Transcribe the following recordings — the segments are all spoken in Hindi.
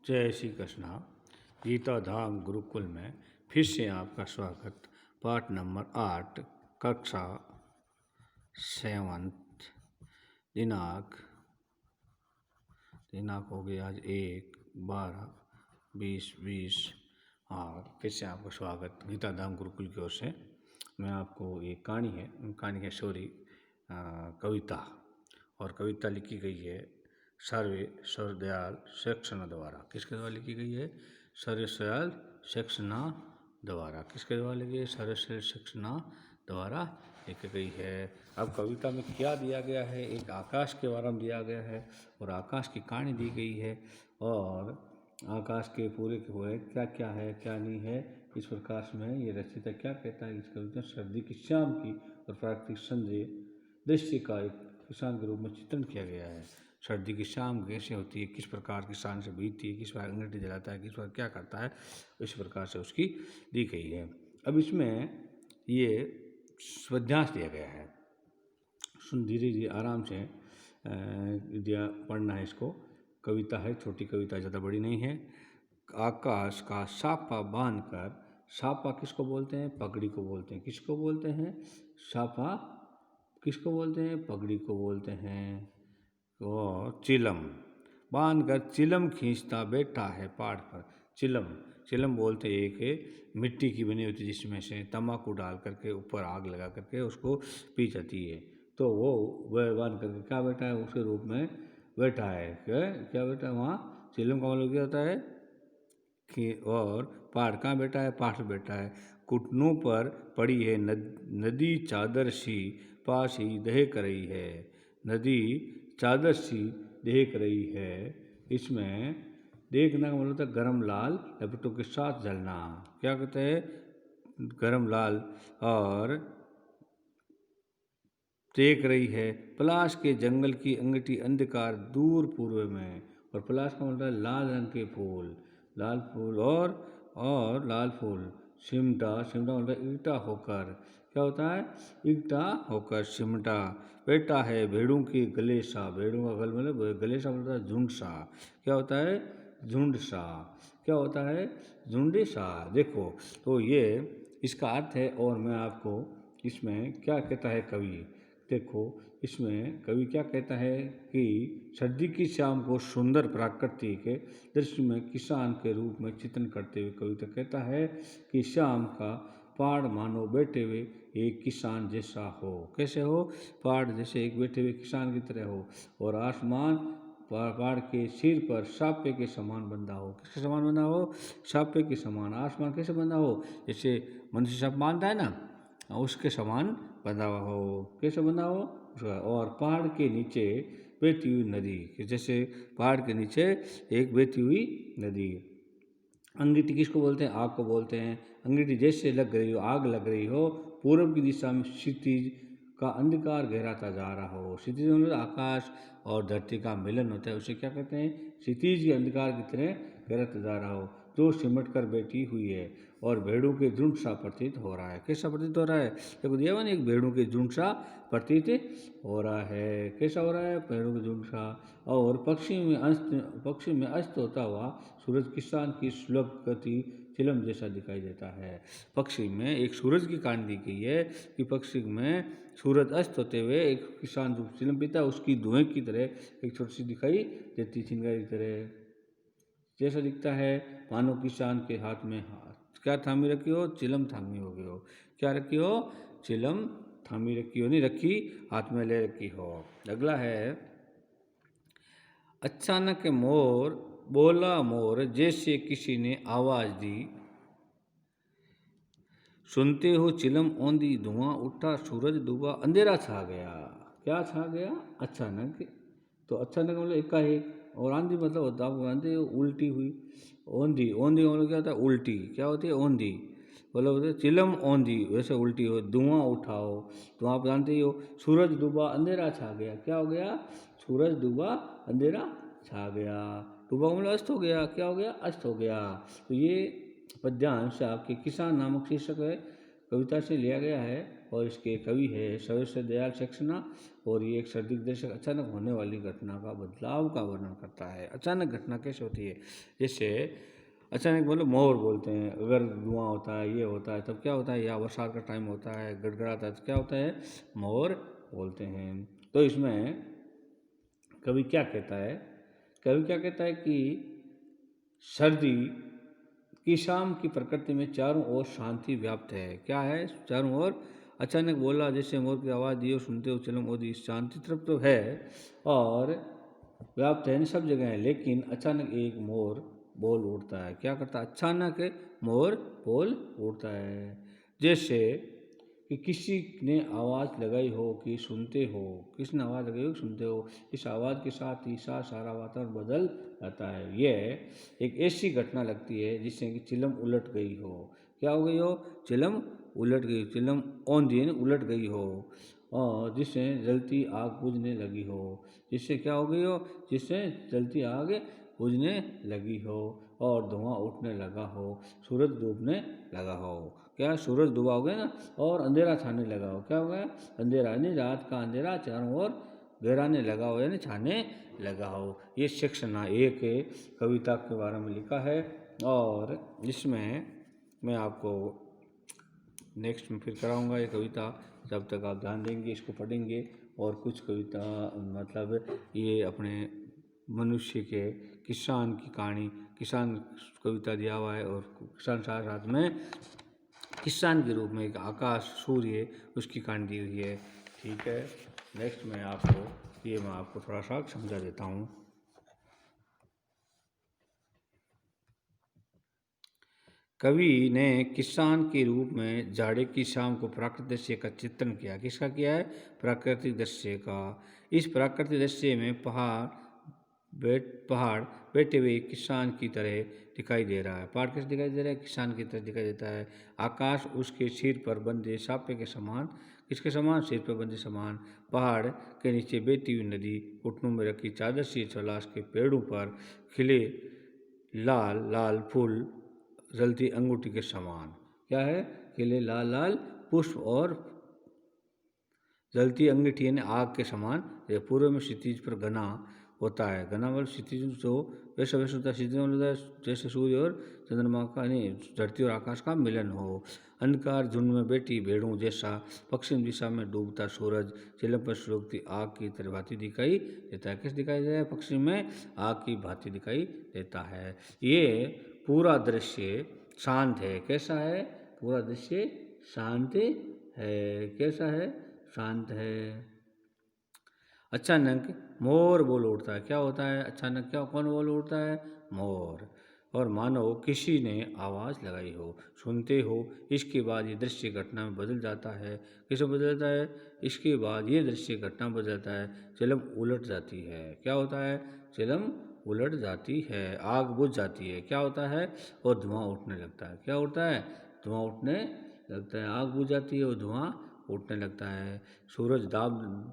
जय श्री कृष्णा। गीता धाम गुरुकुल में फिर से आपका स्वागत। पाठ नंबर 8, कक्षा 7, दिनांक हो गया आज 1/12/2020। और फिर से आपका स्वागत गीता धाम गुरुकुल की ओर से। मैं आपको एक कहानी है स्टोरी, कविता। और कविता लिखी गई है सर्वदयाल सेक्सेना द्वारा। किसके द्वारा लिखी गई है? सर्वदयाल सेक्सेना द्वारा। किसके द्वारा लिखी है? सर्वदयाल सेक्सेना द्वारा लिखी गई है। अब कविता में क्या दिया गया है? एक आकाश के बारे में दिया गया है और आकाश की कहानी दी गई है, और आकाश के पूरे क्या क्या है क्या नहीं है, इस प्रकार में ये रचयिता क्या कहता है। इस कविता सर्दी की शाम की और प्राकृतिक संजय दृश्य का एक किसान के रूप में चित्रण किया गया है। सर्दी की शाम कैसे होती है, किस प्रकार किसान से बीतती है, किस प्रकार अंगीठी जलाता है, किस प्रकार क्या करता है, इस प्रकार से उसकी दी गई है। अब इसमें ये पद्यांश दिया गया है। सुन धीरे धीरे आराम से पढ़ना है इसको। कविता है, छोटी कविता, ज़्यादा बड़ी नहीं है। आकाश का साफा बांध कर, साफा किसको बोलते हैं? पगड़ी को बोलते हैं। किसको बोलते हैं? साफा किसको बोलते हैं? पगड़ी को बोलते हैं। और चिलम बांध कर चिलम खींचता बैठा है पहाड़ पर। चिलम बोलते हैं एक मिट्टी की बनी होती है जिसमें से तम्बाकू डाल करके ऊपर आग लगा करके उसको पी जाती है। तो वो वह बांध करके क्या बैठा है? उसके रूप में बैठा है। क्या बैठा है वहाँ? चिलम का मतलब क्या होता है कि, और पहाड़ कहाँ बैठा है? पहाड़ पर बैठा है। घुटनों पर पड़ी है नदी चादर सी पास ही दहक रही है। नदी चादर सी देख रही है। इसमें देखना का मतलब था गरम लाल लपटों के साथ जलना। क्या कहते हैं? गरम लाल और देख रही है। पलाश के जंगल की अंगीठी अंधकार दूर पूर्व में। और पलाश का मतलब लाल रंग के फूल, लाल फूल और लाल फूल। सिमटा मतलब ईटा होकर। क्या होता है? ईटा होकर सिमटा बैठा है भेड़ों के गले सा। भेड़ों का गल मतलब गले सा मतलब झुंड सा। क्या होता है? झुंड सा। क्या होता है? झुंड सा। देखो तो ये इसका अर्थ है। और मैं आपको इसमें क्या कहता है कवि, देखो इसमें कवि क्या कहता है कि सर्दी की शाम को सुंदर प्राकृतिक दृश्य में किसान के रूप में चित्रण करते हुए कविता कहता है कि शाम का पहाड़ मानो बैठे हुए एक किसान जैसा हो। कैसे हो? पहाड़ जैसे एक बैठे हुए किसान की तरह हो। और आसमान पहाड़ के सिर पर सापे के समान बंधा हो। किसके समान बंधा हो? सापे के समान। आसमान कैसे बंधा हो? जैसे मनुष्य साप बांधता है ना, उसके समान बंधा हुआ हो। कैसे बंधा हो? और पहाड़ के नीचे बहती हुई नदी, जैसे पहाड़ के नीचे एक बहती हुई नदी। अंगीठी किसको बोलते हैं? आग को बोलते हैं। अंगीठी जैसे लग रही हो, आग लग रही हो, पूर्व की दिशा में क्षितिज का अंधकार गहराता जा रहा हो। क्षितिज मतलब आकाश और धरती का मिलन होता है, उसे क्या कहते हैं? क्षितिज के अंधकार की तरह गहराता जा रहा हो, जो सिमट कर बैठी हुई है और भेड़ों के झुंड सा प्रतीत हो रहा है। कैसा प्रतीत हो रहा है? देखो दिया मैंने, एक भेड़ों के झुंड सा प्रतीत हो रहा है। कैसा हो रहा है? भेड़ों के झुंड सा। और पक्षी में अस्त होता हुआ सूरज किसान की सुलभ गति चिलम जैसा दिखाई देता है। पक्षी में एक सूरज की कहानी दी गई है कि पक्षी में सूरज अस्त होते हुए एक किसान जो चिलम पीता है उसकी धुएं की तरह एक छोटी सी दिखाई देती, चिंगारी की तरह जैसा दिखता है। मानो किसान के हाथ में क्या थामी रखी हो? चिलम थामी हो गई हो। क्या रखी हो? चिलम थामी रखी हो, नहीं रखी, हाथ में ले रखी हो। अगला है, अचानक मोर बोला मोर जैसे किसी ने आवाज दी, सुनते हो चिलम औंधी धुआं उठा सूरज डूबा अंधेरा छा गया। क्या छा गया? अचानक। तो अचानक मतलब एकाएक। और आंधी मतलब होता है आंधी उल्टी हुई। औंधी मतलब क्या होता है? उल्टी। क्या होती है? औंधी। मतलब होता है चिलम औंधी, वैसे उल्टी हो। धुआं उठाओ, तो आप जानते ही हो। सूरज डूबा अंधेरा छा गया। क्या हो गया? सूरज डूबा अंधेरा छा गया। डूबा मतलब अस्त हो गया। क्या हो गया? अस्त हो गया। तो ये पद्यांश आपके किसान नामक शीर्षक है कविता से लिया गया है। और इसके कवि है सर्वश्रेष्ठ दयाल सक्सेना। और ये एक सर्दिक दृश्य अचानक होने वाली घटना का बदलाव का वर्णन करता है। अचानक घटना कैसे होती है, जैसे अचानक बोलो मोर बोलते हैं, अगर धुआं होता है, ये होता है, तब क्या होता है, या बरसात का टाइम होता है, गड़गड़ाता है, तो क्या होता है, मोर बोलते हैं। तो इसमें कवि क्या कहता है, कवि क्या कहता है कि सर्दी कि शाम की प्रकृति में चारों ओर शांति व्याप्त है। क्या है, चारों ओर अचानक बोला जैसे मोर की आवाज़ दियो सुनते हो चलम ओदी, शांति तरफ तो है और व्याप्त है, सब जगह है, लेकिन अचानक एक मोर बोल उड़ता है। क्या करता है, अचानक मोर बोल उड़ता है। जैसे कि किसी ने आवाज़ लगाई हो कि सुनते हो, किसने आवाज़ लगाई हो सुनते हो, इस आवाज़ के साथ ही सारा वातावरण बदल जाता है। यह एक ऐसी घटना लगती है जिससे कि चिलम उलट गई हो। क्या हो गई हो, चिलम उलट गई, चिलम औंधी उलट गई हो, और जिससे जलती आग बुझने लगी हो। जिससे क्या हो गई हो, जिससे जलती आग बुझने लगी हो और धुआं उठने लगा हो, सूरज डूबने लगा हो। क्या, सूरज डूबा हो गया ना, और अंधेरा छाने लगा हो। क्या हो गया, अंधेरा, यानी रात का अंधेरा चारों ओर गहराने लगा हो, यानी छाने लगा हो। ये सेक्शन एक कविता के बारे में लिखा है, और इसमें मैं आपको नेक्स्ट में फिर कराऊंगा ये कविता। जब तक आप ध्यान देंगे, इसको पढ़ेंगे, और कुछ कविता मतलब ये अपने मनुष्य के किसान की कहानी, किसान कविता दिया हुआ है, और किसान साथ साथ में किसान के रूप में एक आकाश सूर्य उसकी कहानी दी हुई है। ठीक है, नेक्स्ट मैं आपको थोड़ा सा समझा देता हूँ। कवि ने किसान के रूप में जाड़े की शाम को प्राकृतिक दृश्य का चित्रण किया। किसका किया है, प्राकृतिक दृश्य का। इस प्राकृतिक दृश्य में पहाड़ बैठे हुए किसान की तरह दिखाई दे रहा है। पहाड़ कैसे दिखाई दे रहा है, किसान की तरह दिखाई देता है। आकाश उसके सिर पर बंधे सापे के समान, किसके समान, सिर पर बंधे समान। पहाड़ के नीचे बहती हुई नदी, घुटनों में रखी चादर सी चलाश के पेड़ों पर खिले लाल लाल फूल जलती अंगूठी के समान। क्या है, खिले लाल लाल पुष्प और जलती अंगूठी यानी आग के समान। पूर्व में क्षितिज पर घना होता है, घना मतलब क्षितिज जो वैसा वैसा होता है, क्षितिज मतलब जैसे सूर्य और चंद्रमा का, नहीं, धरती और आकाश का मिलन हो। अंधकार झुंड में बैठी भेड़ों जैसा पश्चिम दिशा में डूबता सूरज चिलम पर सुलगती आग की तरह भांति दिखाई देता है। किस दिखाई देता है, पश्चिम में आग की भांति दिखाई देता है। ये पूरा दृश्य शांत है। कैसा है, पूरा दृश्य शांत है। कैसा है, शांत है। अचानक मोर बोल उठता है। क्या होता है, अचानक क्या, कौन बोल उठता है, मोर। और मानो किसी ने आवाज़ लगाई हो, सुनते हो। इसके बाद ये दृश्य घटना में बदल जाता है। किसे बदल जाता है, इसके बाद ये दृश्य घटना बदल जाता है, चिलम उलट जाती है। क्या होता है, चिलम उलट जाती है, आग बुझ जाती है। क्या होता है, और धुआं उठने लगता है। क्या उठता है, धुआं उठने लगता है, आग बुझ जाती है और धुआं उठने लगता है। सूरज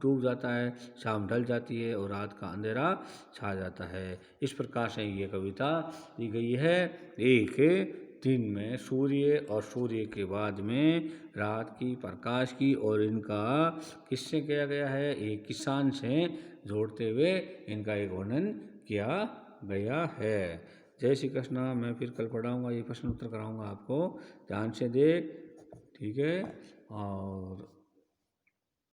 डूब जाता है, शाम ढल जाती है और रात का अंधेरा छा जाता है। इस प्रकार से ये कविता दी गई है। एक दिन में सूर्य और सूर्य के बाद में रात की, प्रकाश की, और इनका किससे किया गया है, एक किसान से जोड़ते हुए इनका एक वर्णन किया गया है। जय श्री कृष्णा। मैं फिर कल पढ़ाऊँगा, ये प्रश्न उत्तर कराऊँगा आपको, ध्यान से दे, ठीक है। और